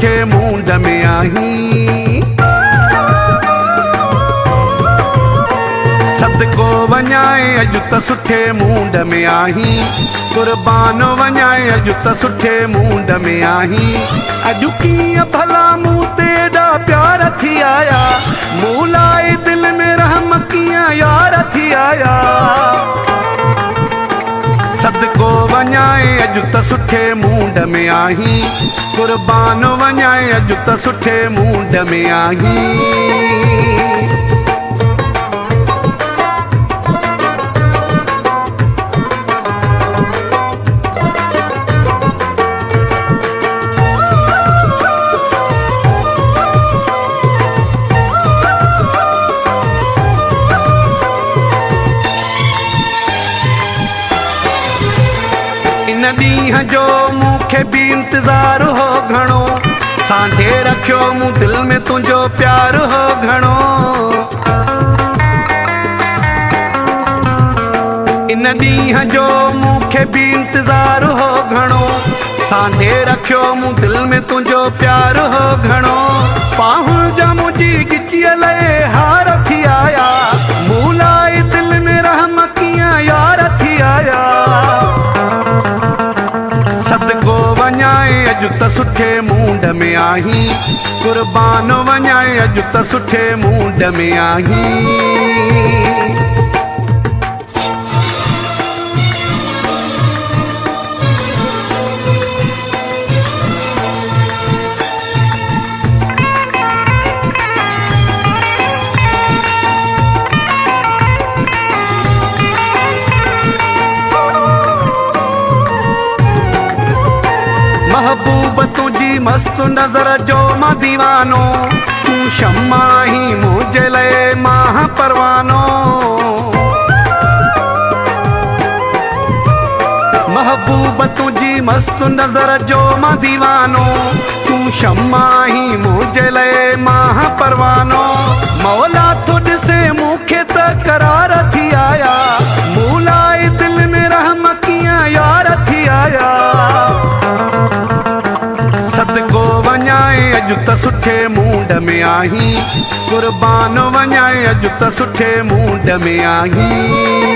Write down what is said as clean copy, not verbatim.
सुठे मूंड में आहीं। सदको वञाए अॼु त सुठे मूंड में आहीं। कुर्बान वञाए अॼु त सुठे मूंड में आहीं। अॼु कीअं भला मूं ते एॾा प्यार थी आया, मूं लाइ दिल में रहम कीअं यार थी आया। सदको वञाए अॼु त सुठे मूंड में आहीं। कुर्बान वञाए अॼु त सुठे मूंड में आहीं। इन ॾींहं जो मूंखे बि इंतज़ार हो घणो, सांढे रखियो मूं दिल में तुंहिंजो प्यार हो घणो। इन ॾींहं जो मूंखे बि इंतज़ार हो घणो, सांढे रखियो मूं दिल में तुंहिंजो प्यार हो घणो। पाहुं जा मुंहिंजी गिचीअ लाइ हार थी आया, मूं लाइ दिल में रहम कीअं यार थी आया। सदको वञाए अॼु त सुठे मूंड में आहीं। कुर्बान वञाए अॼु त सुठे मूंड में आहीं। महबूब तुझी मस्त नजर जो मां दीवानो, तू शम्मा ही मुझे लाइ मां परवानो। महबूब तुझी मस्त नजर जो मां दीवानो, तू शम्मा ही मुझे लाइ मां परवानो। मौला तो ॾिसे मूंखे त करार थी आया, मूं लाइ दिल में रहम कीअं यार थी आया। सदको वञाए अॼु त सुठे मूंड में आहीं। कुर्बान वञाए अॼु त सुठे मूंड में आहीं।